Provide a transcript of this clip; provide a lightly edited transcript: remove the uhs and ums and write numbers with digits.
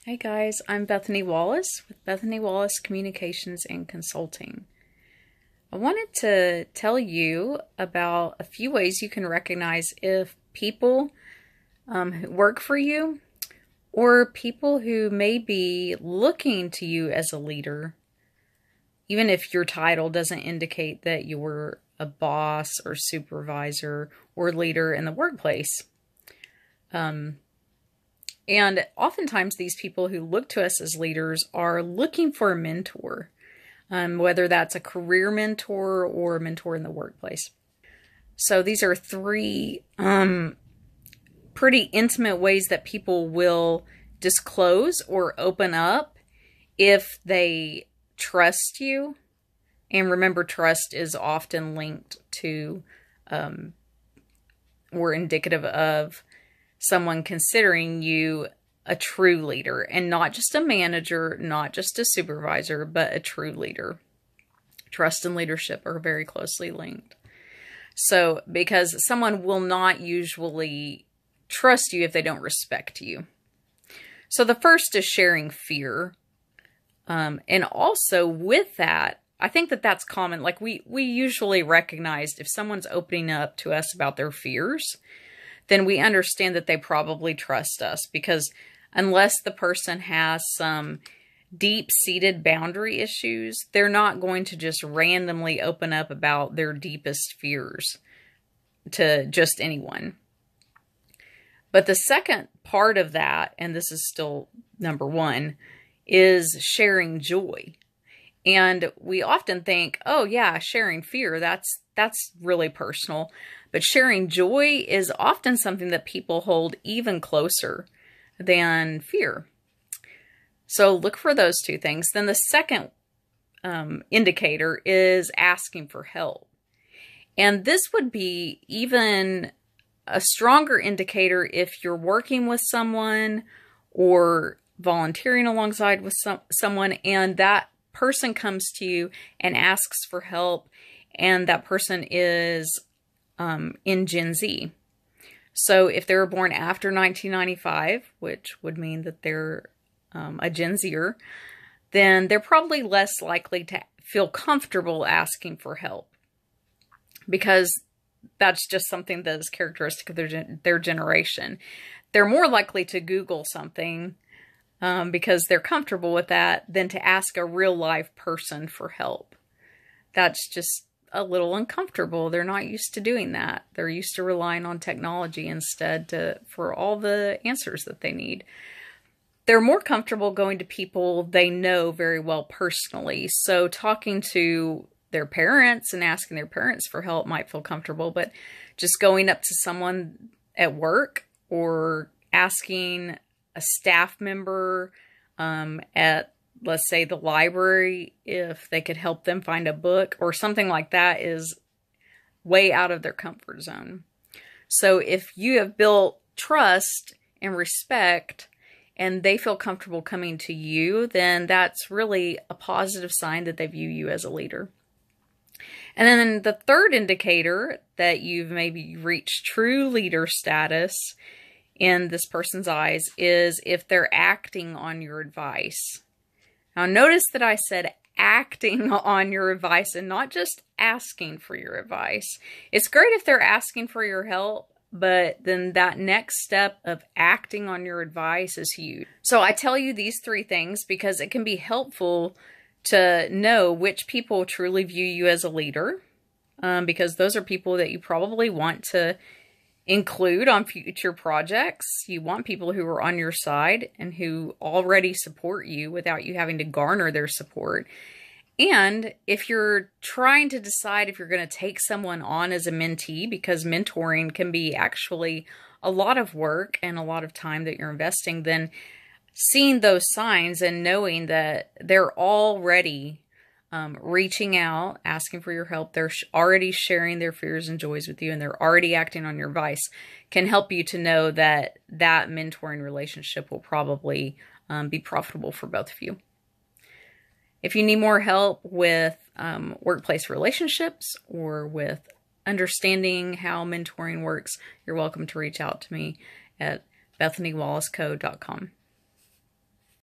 Hey guys, I'm Bethany Wallace with Bethany Wallace Communications and Consulting. I wanted to tell you about a few ways you can recognize if people who work for you or people who may be looking to you as a leader, even if your title doesn't indicate that you're a boss or supervisor or leader in the workplace. And oftentimes these people who look to us as leaders are looking for a mentor, whether that's a career mentor or a mentor in the workplace. So these are three pretty intimate ways that people will disclose or open up if they trust you. And remember, trust is often linked to or indicative of someone considering you a true leader, and not just a manager, not just a supervisor, but a true leader. Trust and leadership are very closely linked. So, because someone will not usually trust you if they don't respect you. So the first is sharing fear. And also with that, I think that that's common. Like we usually recognize if someone's opening up to us about their fears, then we understand that they probably trust us, because unless the person has some deep-seated boundary issues, they're not going to just randomly open up about their deepest fears to just anyone. But the second part of that, and this is still number one, is sharing joy. And we often think, oh yeah, sharing fear, that's really personal. But sharing joy is often something that people hold even closer than fear. So look for those two things. Then the second indicator is asking for help. And this would be even a stronger indicator if you're working with someone or volunteering alongside with someone, and that person comes to you and asks for help, and that person is in Gen Z. So if they were born after 1995, which would mean that they're a Gen Zer, then they're probably less likely to feel comfortable asking for help, because that's just something that is characteristic of their generation. They're more likely to Google something because they're comfortable with that than to ask a real live person for help. That's just a little uncomfortable. They're not used to doing that. They're used to relying on technology instead for all the answers that they need. They're more comfortable going to people they know very well personally. So talking to their parents and asking their parents for help might feel comfortable, but just going up to someone at work or asking a staff member at, let's say, the library, if they could help them find a book or something like that, is way out of their comfort zone. So if you have built trust and respect and they feel comfortable coming to you, then that's really a positive sign that they view you as a leader. And then the third indicator that you've maybe reached true leader status in this person's eyes is if they're acting on your advice. Now, notice that I said acting on your advice and not just asking for your advice. It's great if they're asking for your help, but then that next step of acting on your advice is huge. So I tell you these three things because it can be helpful to know which people truly view you as a leader, because those are people that you probably want to include on future projects. You want people who are on your side and who already support you without you having to garner their support. And if you're trying to decide if you're going to take someone on as a mentee, because mentoring can be actually a lot of work and a lot of time that you're investing, then seeing those signs and knowing that they're already reaching out, asking for your help, they're already sharing their fears and joys with you, and they're already acting on your advice, can help you to know that that mentoring relationship will probably be profitable for both of you. If you need more help with workplace relationships or with understanding how mentoring works, you're welcome to reach out to me at bethanywallacecode.com.